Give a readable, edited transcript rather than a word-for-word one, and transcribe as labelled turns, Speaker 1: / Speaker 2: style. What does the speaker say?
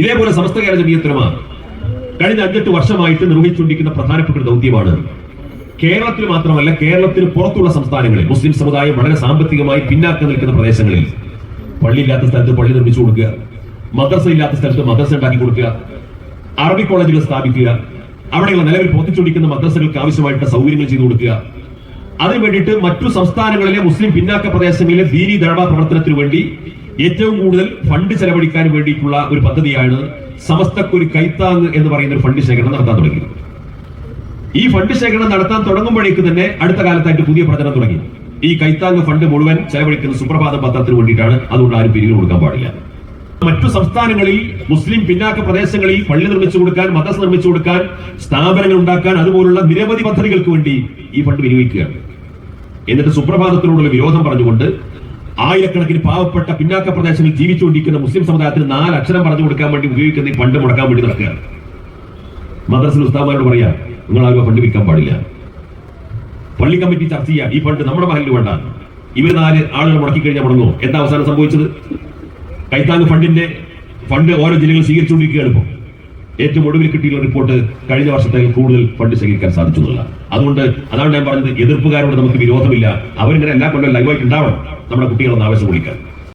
Speaker 1: ഇതേപോലെ സമസ്ത കേരള ജമിയത്ത് ഉലമ കഴിഞ്ഞ 5-8 വർഷമായിട്ട് നിർവഹിച്ചുകൊണ്ടിരിക്കുന്ന പ്രധാനപ്പെട്ട ദൗത്യമാണ് കേരളത്തിൽ മാത്രമല്ല, കേരളത്തിന് പുറത്തുള്ള സംസ്ഥാനങ്ങളിൽ മുസ്ലിം സമുദായം വളരെ സാമ്പത്തികമായി പിന്നാക്കം നിൽക്കുന്ന പ്രദേശങ്ങളിൽ പള്ളിയില്ലാത്ത സ്ഥലത്ത് പള്ളി നിർമ്മിച്ചു കൊടുക്കുക, മദ്രസ ഇല്ലാത്ത സ്ഥലത്ത് മദ്രസ ഉണ്ടാക്കി കൊടുക്കുക, അറബി കോളേജുകൾ സ്ഥാപിക്കുക, അവിടെയുള്ള നിലവിൽ പ്രവർത്തിച്ചുകൊണ്ടിരിക്കുന്ന മദ്രസകൾക്ക് ആവശ്യമായിട്ടുള്ള സൗകര്യങ്ങൾ ചെയ്തു കൊടുക്കുക. അതിനു വേണ്ടിയിട്ട് മറ്റു സംസ്ഥാനങ്ങളിലെ മുസ്ലിം പിന്നാക്ക പ്രദേശങ്ങളിലെ ദീനി ദഅവ പ്രവർത്തനത്തിനു വേണ്ടി ഏറ്റവും കൂടുതൽ ഫണ്ട് ചെലവഴിക്കാൻ വേണ്ടിയിട്ടുള്ള ഒരു പദ്ധതിയാണ് സമസ്തക്കൊരു കൈത്താങ് എന്ന് പറയുന്ന ഒരു ഫണ്ട് ശേഖരണം നടത്താൻ തുടങ്ങി. ഈ ഫണ്ട് ശേഖരണം നടത്താൻ തുടങ്ങുമ്പോഴേക്ക് തന്നെ അടുത്ത കാലത്തായിട്ട് പുതിയ പ്രചരണം തുടങ്ങി. ഈ കൈത്താങ് ഫണ്ട് മുഴുവൻ ചെലവഴിക്കുന്ന സുപ്രഭാതം പത്രത്തിന് വേണ്ടിയിട്ടാണ്, അതുകൊണ്ട് ആരും പിരിവ് കൊടുക്കാൻ പാടില്ല. മറ്റു സംസ്ഥാനങ്ങളിൽ മുസ്ലിം പിന്നാക്ക പ്രദേശങ്ങളിൽ പള്ളി നിർമ്മിച്ചു കൊടുക്കാൻ, മദ്രസ നിർമ്മിച്ചു കൊടുക്കാൻ, സ്ഥാപനങ്ങൾ ഉണ്ടാക്കാൻ, അതുപോലുള്ള നിരവധി പദ്ധതികൾക്ക് വേണ്ടി ഈ ഫണ്ട് വിനിയോഗിക്കുകയാണ്. എന്നിട്ട് സുപ്രഭാതത്തിനോടുള്ള വിരോധം പറഞ്ഞുകൊണ്ട് ആയിരക്കണക്കിന് പാവപ്പെട്ട പിന്നാക്ക പ്രദേശങ്ങളിൽ ജീവിച്ചുകൊണ്ടിരിക്കുന്ന മുസ്ലിം സമുദായത്തിന് 4 അക്ഷരം പറഞ്ഞു കൊടുക്കാൻ വേണ്ടി ഉപയോഗിക്കുന്ന ഈ ഫണ്ട് മുടക്കാൻ വേണ്ടി നടക്കുകയാണ്. മദ്രസ ഉസ്താദുമാരോട് പറയാം, നിങ്ങൾ ആരും ഫണ്ട് വിൽക്കാൻ പാടില്ല. പള്ളി കമ്മിറ്റി ചർച്ച ചെയ്യാം, ഈ ഫണ്ട് നമ്മുടെ മഹലിൽ വേണ്ട. ഇവർ 4 ആളുകൾ മുടക്കി കഴിഞ്ഞാൽ മുടങ്ങുമോ? എന്താ അവസാനം സംഭവിച്ചത്? കൈത്താങ് ഫണ്ട് ഓരോ ജില്ലകൾ സ്വീകരിച്ചുകൊണ്ടിരിക്കുകയാണ്. ഇപ്പോൾ ഏറ്റവും ഒടുവിൽ കിട്ടിയുള്ള റിപ്പോർട്ട് കഴിഞ്ഞ വർഷത്തെ കൂടുതൽ ഫണ്ട് ശേഖരിക്കാൻ സാധിച്ചു എന്നുള്ള. അതുകൊണ്ട് അതാണ് ഞാൻ പറഞ്ഞത്, എതിർപ്പുകാരോട് നമുക്ക് വിരോധമില്ല. അവരിങ്ങനെ എല്ലാ കൊല്ലം ലൈവായിട്ട് ഉണ്ടാവണം നമ്മുടെ കുട്ടികളൊന്ന് ആവശ്യം വിളിക്കാൻ.